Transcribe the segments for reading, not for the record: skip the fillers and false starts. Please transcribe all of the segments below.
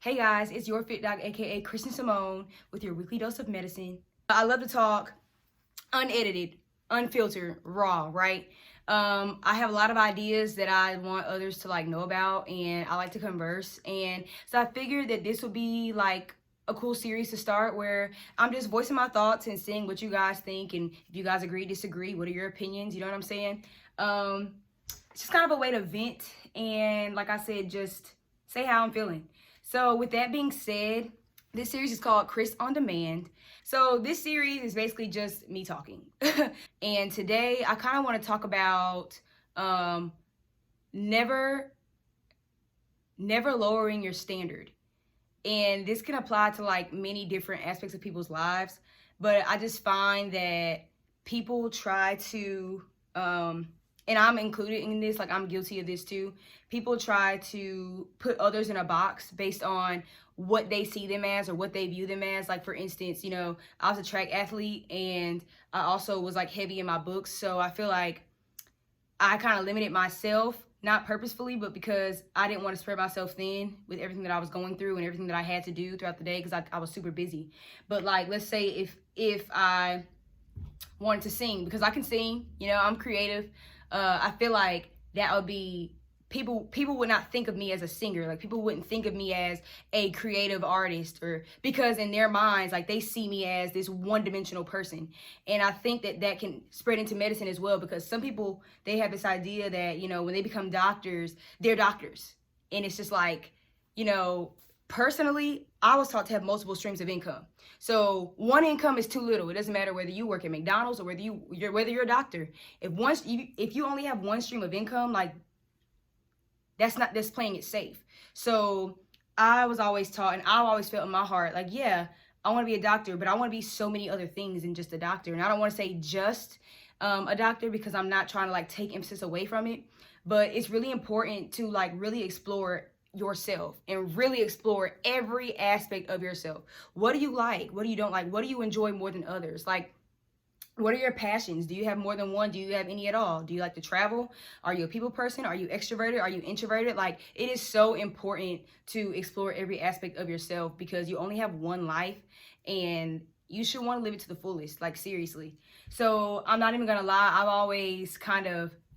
Hey guys, it's your Fit Doc, aka Kristen Simone, with your weekly dose of medicine. I love to talk unedited, unfiltered, raw, right? I have a lot of ideas that I want others to know about, and I like to converse. And so I figured that this would be like a cool series to start where I'm just voicing my thoughts and seeing what you guys think, and if you guys agree, disagree, what are your opinions, you know what I'm saying? It's just kind of a way to vent and, like I said, just say how I'm feeling. So with that being said, this series is called Kris on Demand. So this series is basically just me talking. And today I kind of want to talk about never lowering your standard. And this can apply to many different aspects of people's lives, but I just find that people try to and I'm included in this, I'm guilty of this too. People try to put others in a box based on what they see them as or what they view them as. Like, for instance, I was a track athlete and I also was heavy in my books. So I feel like I kind of limited myself, not purposefully, but because I didn't want to spread myself thin with everything that I was going through and everything that I had to do throughout the day, because I was super busy. But let's say if I wanted to sing, because I can sing, I'm creative. I feel like that would be, people would not think of me as a singer. Like, people wouldn't think of me as a creative artist, or because in their minds, they see me as this one-dimensional person. And I think that can spread into medicine as well, because some people, they have this idea that, when they become doctors, they're doctors. And it's just personally, I was taught to have multiple streams of income. So one income is too little. It doesn't matter whether you work at McDonald's or whether you're a doctor. If you only have one stream of income, that's playing it safe. So I was always taught, and I've always felt in my heart, yeah, I want to be a doctor, but I want to be so many other things than just a doctor. And I don't want to say just a doctor, because I'm not trying to take emphasis away from it. But it's really important to really explore yourself and really explore every aspect of yourself. What do you like? What do you don't like? What do you enjoy more than others? What are your passions? Do you have more than one? Do you have any at all? Do you like to travel? Are you a people person? Are you extroverted? Are you introverted? It is so important to explore every aspect of yourself, because you only have one life and you should want to live it to the fullest, seriously. So I'm not even gonna lie,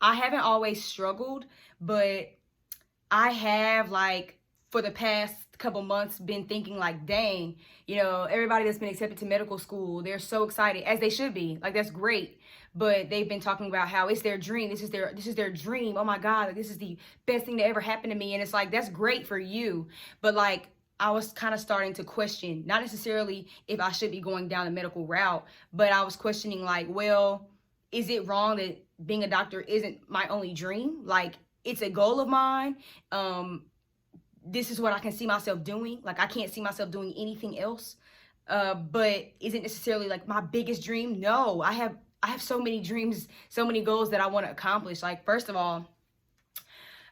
I haven't always struggled, but I have, for the past couple months, been thinking dang, everybody that's been accepted to medical school, they're so excited, as they should be. That's great. But they've been talking about how it's their dream. This is their dream. Oh my God, this is the best thing that ever happened to me. And it's that's great for you. But I was kind of starting to question, not necessarily if I should be going down the medical route, but I was questioning well, is it wrong that being a doctor isn't my only dream? It's a goal of mine. This is what I can see myself doing. I can't see myself doing anything else. But is it necessarily my biggest dream? No, I have so many dreams, so many goals that I want to accomplish. First of all,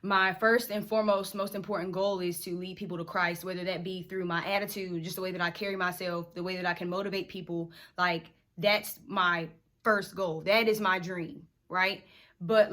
my first and foremost, most important goal is to lead people to Christ, whether that be through my attitude, just the way that I carry myself, the way that I can motivate people. That's my first goal. That is my dream, right? But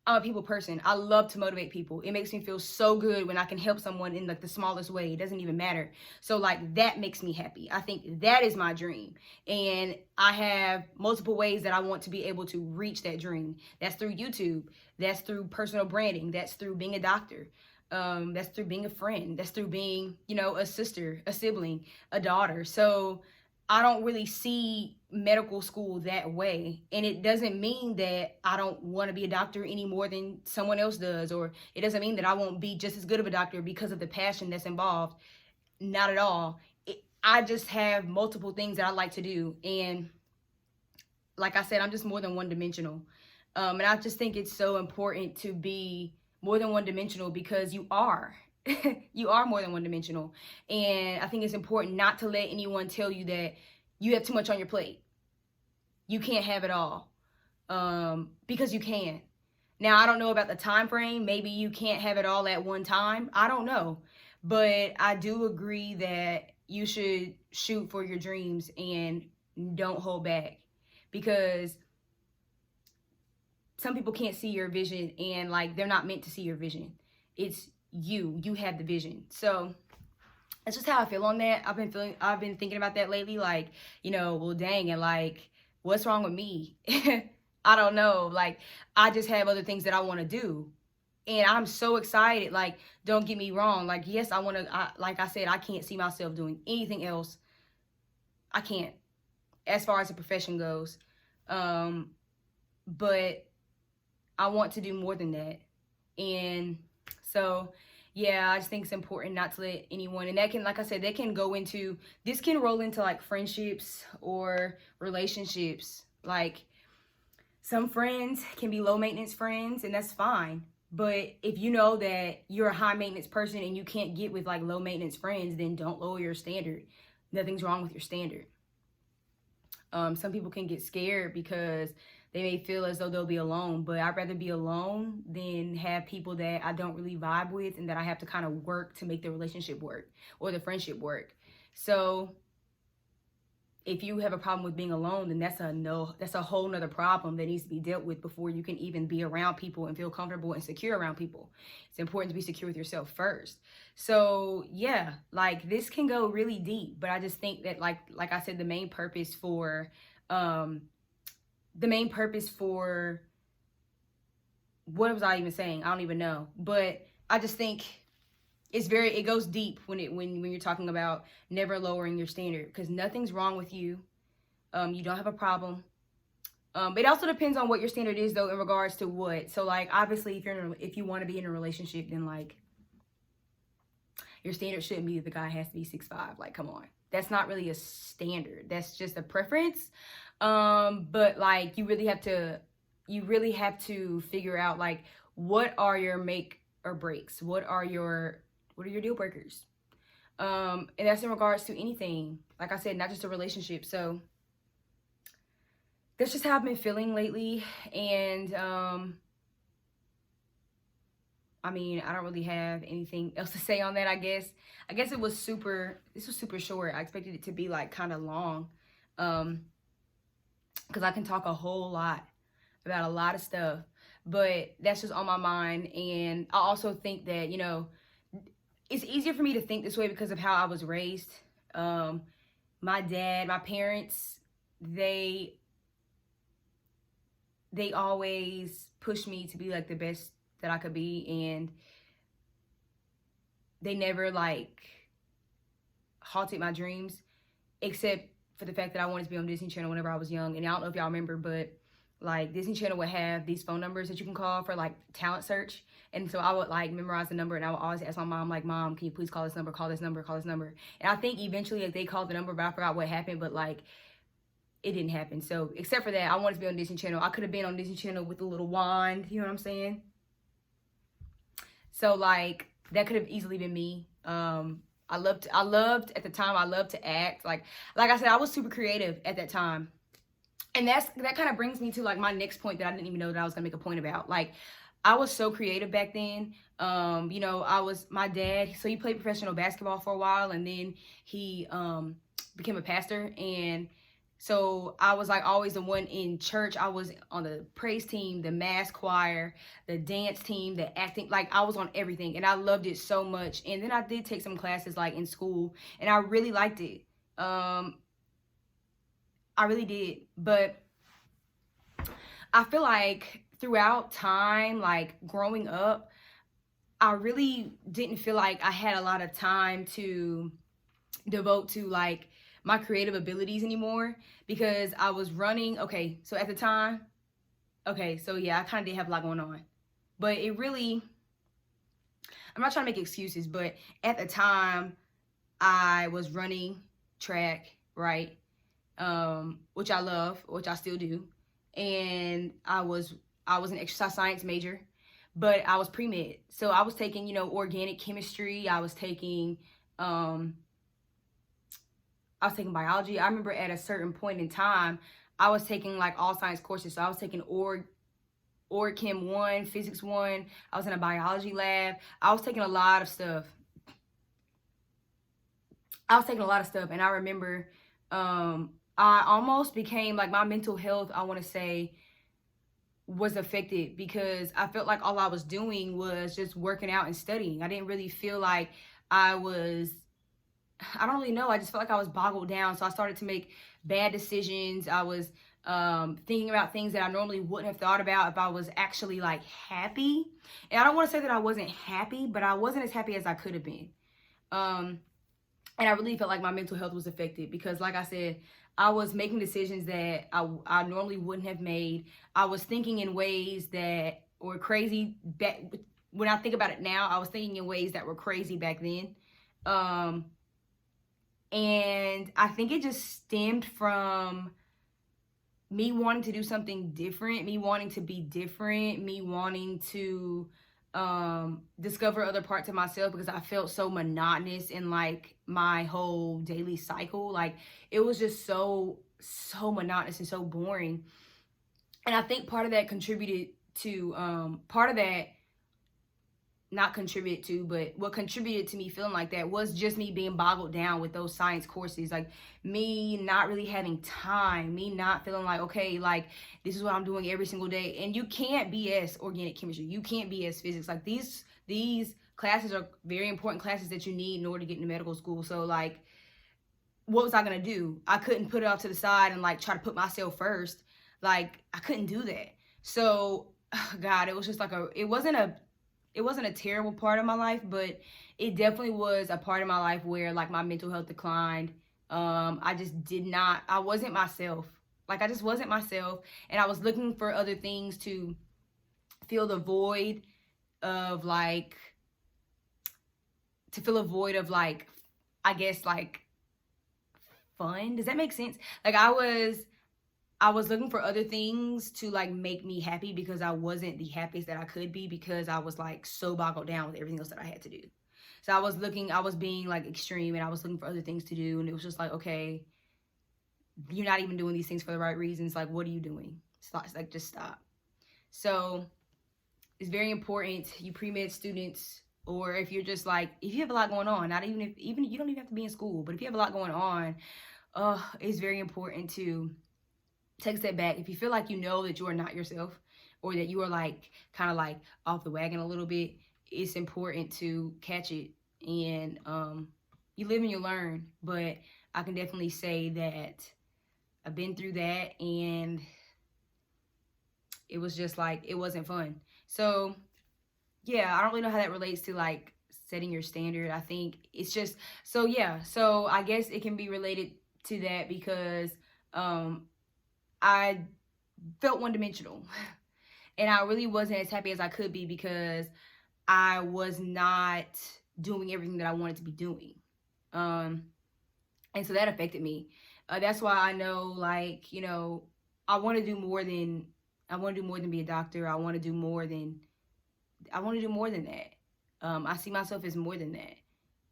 I'm a people person. I love to motivate people. It makes me feel so good when I can help someone in the smallest way. It doesn't even matter. So that makes me happy. I think that is my dream. And I have multiple ways that I want to be able to reach that dream. That's through YouTube. That's through personal branding. That's through being a doctor. That's through being a friend. That's through being, a sister, a sibling, a daughter. So I don't really see medical school that way. And it doesn't mean that I don't want to be a doctor any more than someone else does, or it doesn't mean that I won't be just as good of a doctor because of the passion that's involved. Not at all. I just have multiple things that I like to do. And like I said, I'm just more than one dimensional. And I just think it's so important to be more than one dimensional, because you are. You are more than one dimensional. And I think it's important not to let anyone tell you that you have too much on your plate. You can't have it all, because you can. Now, I don't know about the time frame. Maybe you can't have it all at one time. I don't know. But I do agree that you should shoot for your dreams and don't hold back, because some people can't see your vision, and they're not meant to see your vision. It's you have the vision. So That's just how I feel on that. I've been thinking about that lately. Like, well, dang, and like, what's wrong with me? I don't know. Like, I just have other things that I want to do. And I'm so excited. Like, don't get me wrong. Like, yes, I want to, like I said, I can't see myself doing anything else. I can't, as far as the profession goes. But I want to do more than that. And so, yeah, I just think it's important not to let anyone, and that can, like I said, this can roll into like friendships or relationships. Like, some friends can be low maintenance friends, and that's fine. But if you know that you're a high maintenance person and you can't get with like low maintenance friends, then don't lower your standard. Nothing's wrong with your standard. Some people can get scared because they may feel as though they'll be alone, but I'd rather be alone than have people that I don't really vibe with and that I have to kind of work to make the relationship work or the friendship work. So if you have a problem with being alone, then that's a whole nother problem that needs to be dealt with before you can even be around people and feel comfortable and secure around people. It's important to be secure with yourself first. So yeah, like, this can go really deep, but I just think that like I said, the main purpose for what was I even saying? I don't even know. But I just think it goes deep when you're talking about never lowering your standard, because nothing's wrong with you. You don't have a problem. But it also depends on what your standard is, though, in regards to what. So like, obviously, if you want to be in a relationship, then like, your standard shouldn't be that the guy has to be 6'5". Like, come on. That's not really a standard. That's just a preference. But like, you really have to figure out like, what are your make or breaks? What are your deal breakers? And that's in regards to anything. Like I said, not just a relationship. So that's just how I've been feeling lately. And I mean, I don't really have anything else to say on that, I guess. This was super short. I expected it to be like kind of long. Because I can talk a whole lot about a lot of stuff. But that's just on my mind. And I also think that, it's easier for me to think this way because of how I was raised. My parents, they always pushed me to be like the best that I could be, and they never like halted my dreams, except for the fact that I wanted to be on Disney Channel whenever I was young. And I don't know if y'all remember, but like, Disney Channel would have these phone numbers that you can call for like talent search. And so I would like memorize the number, and I would always ask my mom, like, Mom, can you please call this number, call this number, call this number? And I think eventually like, they called the number, but I forgot what happened. But like, it didn't happen. So except for that, I wanted to be on Disney Channel. I could have been on Disney Channel with a little wand, you know what I'm saying? So like, that could have easily been me. I loved at the time, I loved to act. Like I said, I was super creative at that time. And that kind of brings me to like my next point that I didn't even know that I was gonna make a point about. Like, I was so creative back then. My dad, so he played professional basketball for a while, and then he became a pastor. And so I was like always the one in church. I was on the praise team, the mass choir, the dance team, the acting. Like, I was on everything, and I loved it so much. And then I did take some classes like in school, and I really liked it. I really did. But I feel like throughout time, like growing up, I really didn't feel like I had a lot of time to devote to like my creative abilities anymore, because I was running. Okay, so at the time, okay, so yeah, I kind of did have a lot going on. But it really, I'm not trying to make excuses, but at the time, I was running track, right? Which I love, which I still do. And I was an exercise science major, but I was pre-med. So I was taking, organic chemistry. I was taking biology. I remember at a certain point in time, I was taking like all science courses. So I was taking Org Chem 1, Physics 1. I was in a biology lab. I was taking a lot of stuff. And I remember I almost became like, my mental health, I want to say, was affected, because I felt like all I was doing was just working out and studying. I didn't really feel like I was I don't really know. I just felt like I was boggled down. So I started to make bad decisions. I was thinking about things that I normally wouldn't have thought about if I was actually like happy. And I don't want to say that I wasn't happy, but I wasn't as happy as I could have been. Um, and I really felt like my mental health was affected because, like I said, I was making decisions that I normally wouldn't have made. I was thinking in ways that were crazy back. When I think about it now, I was thinking in ways that were crazy back then. Um, and I think it just stemmed from me wanting to do something different, me wanting to be different, me wanting to discover other parts of myself because I felt so monotonous in like my whole daily cycle. Like it was just so monotonous and so boring. And I think part of that contributed to part of that not contributed to, but what contributed to me feeling like that was just me being boggled down with those science courses, like me not really having time, me not feeling like, okay, like this is what I'm doing every single day. And you can't BS organic chemistry, you can't BS physics. Like these classes are very important classes that you need in order to get into medical school. So like, what was I gonna do? I couldn't put it off to the side and like try to put myself first. Like I couldn't do that. So God, it was just like it wasn't a terrible part of my life, but it definitely was a part of my life where like my mental health declined. I just I wasn't myself. Like I just wasn't myself. And I was looking for other things to fill the void of like, I guess like fun. Does that make sense? Like I was looking for other things to like make me happy because I wasn't the happiest that I could be because I was like so boggled down with everything else that I had to do. So I was being like extreme and I was looking for other things to do. And it was just like, okay, you're not even doing these things for the right reasons. Like, what are you doing? Stop, like, just stop. So it's very important, you pre-med students, or if you're just like, if you have a lot going on, not even even you don't even have to be in school, but if you have a lot going on, it's very important to take a step back. If you feel like you know that you are not yourself or that you are like kind of like off the wagon a little bit, it's important to catch it. And you live and you learn. But I can definitely say that I've been through that and it was just like, it wasn't fun. So yeah, I don't really know how that relates to like setting your standard. I think it's just, so yeah, so I guess it can be related to that because I felt one-dimensional and I really wasn't as happy as I could be because I was not doing everything that I wanted to be doing. And so that affected me. That's why I know, like, you know, I want to do more than be a doctor. I want to do more than that. I see myself as more than that.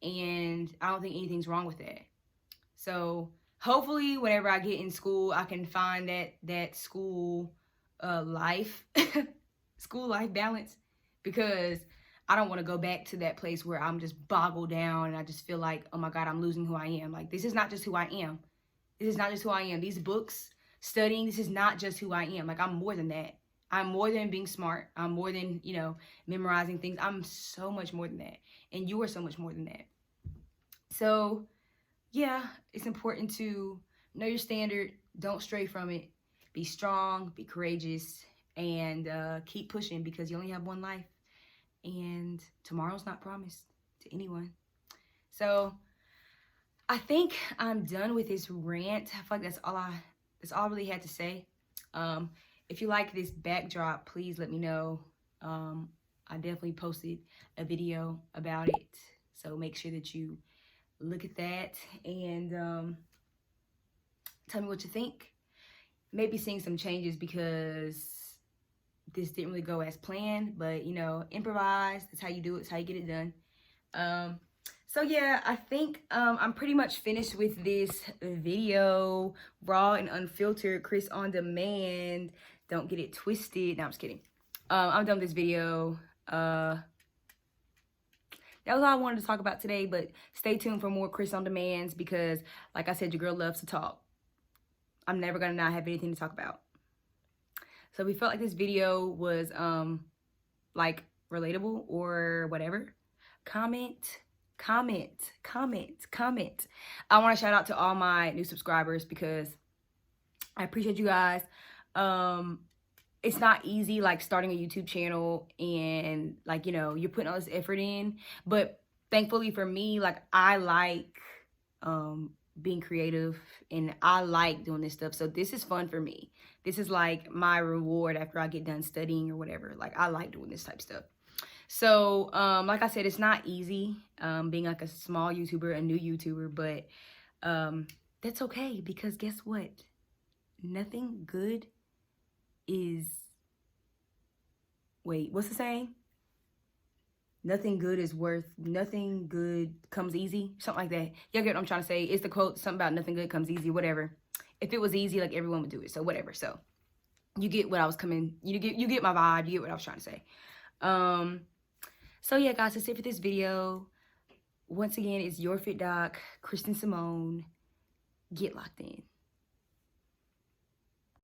And I don't think anything's wrong with that. So hopefully whenever I get in school, I can find that school life, school life balance, because I don't want to go back to that place where I'm just boggled down and I just feel like, oh my God, I'm losing who I am. Like, this is not just who I am. This is not just who I am. These books, studying, this is not just who I am. Like, I'm more than that. I'm more than being smart. I'm more than, you know, memorizing things. I'm so much more than that. And you are so much more than that. So yeah, it's important to know your standard. Don't stray from it. Be strong, be courageous, and keep pushing because you only have one life. And tomorrow's not promised to anyone. So I think I'm done with this rant. I feel like that's all I really had to say. If you like this backdrop, please let me know. I definitely posted a video about it. So make sure that you look at that and tell me what you think. Maybe seeing some changes because this didn't really go as planned, but you know, improvise. That's how you do it. It's how you get it done. So yeah, I think I'm pretty much finished with this video. Raw and unfiltered, Kris on demand. Don't get it twisted. No, I'm just kidding. I'm done with this video. That was all I wanted to talk about today, but stay tuned for more Kris on demands because, like I said, your girl loves to talk. I'm never gonna not have anything to talk about. So if you felt like this video was like relatable or whatever, comment comment, comment, comment. I want to shout out to all my new subscribers because I appreciate you guys. It's not easy, like, starting a YouTube channel and, like, you know, you're putting all this effort in. But thankfully for me, like, I like being creative and I like doing this stuff. So this is fun for me. This is like my reward after I get done studying or whatever. Like, I like doing this type of stuff. So, like I said, it's not easy being like a small YouTuber, a new YouTuber, but that's okay because guess what? Nothing good is, wait, what's the saying? Nothing good comes easy. Something like that. Y'all get what I'm trying to say? It's the quote, something about nothing good comes easy, whatever. If it was easy, like, everyone would do it. So whatever. So you get what I was you get my vibe. You get what I was trying to say. So yeah, guys, that's it for this video. Once again, it's Your Fit Doc, Kristen Simone. Get locked in.